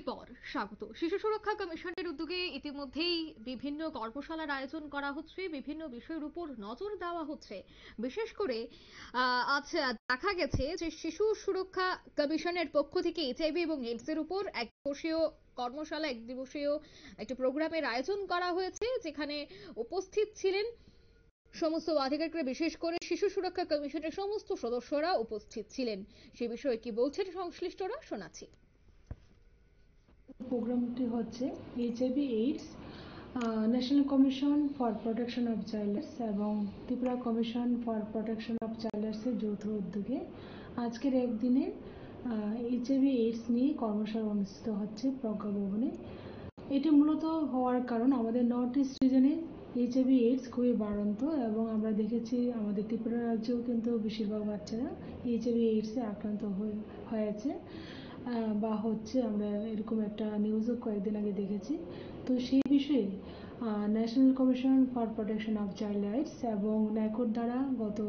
পর স্বাগত। শিশু সুরক্ষা কমিশনের উদ্যোগে ইতিমধ্যেই বিভিন্ন কর্মশালার আয়োজন করা হচ্ছে, বিভিন্ন বিষয়ের উপর নজর দেওয়া হচ্ছে। বিশেষ করে আজ দেখা গেছে যে শিশু সুরক্ষা কমিশনের পক্ষ থেকে এইচআইভি এবং এইডস এর উপর এক দিবসীয় কর্মশালা, এক দিবসীয় একটা প্রোগ্রামের আয়োজন করা হয়েছে, যেখানে উপস্থিত ছিলেন সমস্ত আধিকারিকরা, বিশেষ করে শিশু সুরক্ষা কমিশনের সমস্ত সদস্যরা উপস্থিত ছিলেন। সে বিষয়ে কি বলছেন সংশ্লিষ্টরা, শোনাচ্ছি। প্রোগ্রামটি হচ্ছে HIV AIDS national commission for protection of childs এবং Tripura commission for protection of চাইল্ডসের যৌথ উদ্যোগে আজকের একদিনে এইচআইভি এইডস নিয়ে কর্মশালা অনুষ্ঠিত হচ্ছে প্রজ্ঞা ভবনে। এটি মূলত হওয়ার কারণ আমাদের নর্থ ইস্ট রিজনে এইচআইভি এইডস খুবই বাড়ন্ত এবং আমরা দেখেছি আমাদের ত্রিপুরা রাজ্যেও কিন্তু বেশিরভাগ বাচ্চারা এইচআইভি এইডসে আক্রান্ত হয়েছে বা হচ্ছে, আমরা এরকম একটা নিউজও কয়েকদিন আগে দেখেছি। তো সেই বিষয়ে national commission for protection of child rights এবং ন্যাকোর দ্বারা গত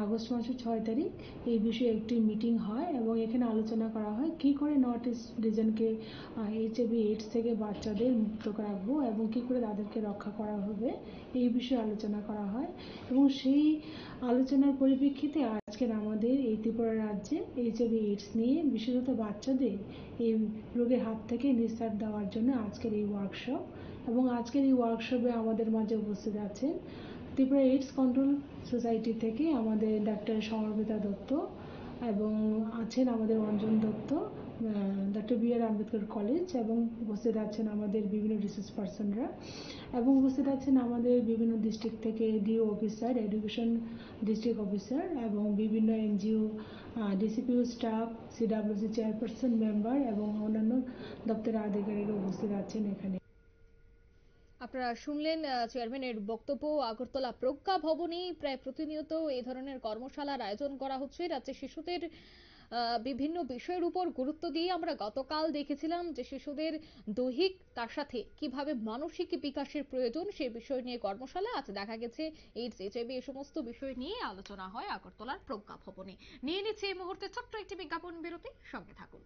আগস্ট মাসের 6 তারিখ এই বিষয়ে একটি মিটিং হয় এবং এখানে আলোচনা করা হয় কী করে নর্থ ইস্ট রিজনকে এইচআইভি এইডস থেকে বাচ্চাদের মুক্ত রাখবো এবং কী করে তাদেরকে রক্ষা করা হবে, এই বিষয়ে আলোচনা করা হয়। এবং সেই আলোচনার পরিপ্রেক্ষিতে আজকের আমাদের এই ত্রিপুরা রাজ্যে এইচআইভি এইডস নিয়ে বিশেষত বাচ্চাদের এই রোগের হাত থেকে নিস্তার দেওয়ার জন্য আজকের এই ওয়ার্কশপ। এবং আজকের এই ওয়ার্কশপে আমাদের মাঝে উপস্থিত আছেন ত্রিপুরা এইডস কন্ট্রোল সোসাইটি থেকে আমাদের ডাক্তার সমর্পিতা দত্ত এবং আছেন আমাদের Anjan Dutta, doctor B.R.. Ambedkar college, এবং উপস্থিত আছেন আমাদের বিভিন্ন রিসার্চ পার্সনরা, এবং উপস্থিত আছেন আমাদের বিভিন্ন ডিস্ট্রিক্ট থেকে DO officer, education district officer এবং বিভিন্ন NGO, DCPO staff, CWC chairperson member এবং অন্যান্য দপ্তরের আধিকারিকরা উপস্থিত আছেন এখানে। আপনারা শুনলেন চেয়ারম্যানের বক্তব্য। আগরতলা প্রজ্ঞা ভবনে প্রায় প্রতিনিয়ত এই ধরনের কর্মশালার আয়োজন করা হচ্ছে। রাজ্যে শিশুদের বিভিন্ন বিষয়ের উপর গুরুত্ব দিয়ে আমরা গতকাল দেখেছিলাম যে শিশুদের দৈহিক, তার সাথে কিভাবে মানসিক বিকাশের প্রয়োজন, সেই বিষয় নিয়ে কর্মশালা। আজ দেখা গেছে এইডস, এইচআইভি এই সমস্ত বিষয় নিয়ে আলোচনা হয় আগরতলার প্রজ্ঞা ভবনে। নিয়ে নিচ্ছে এই মুহূর্তে ছোট্ট একটি বিজ্ঞাপন বিরতি, সঙ্গে থাকুন।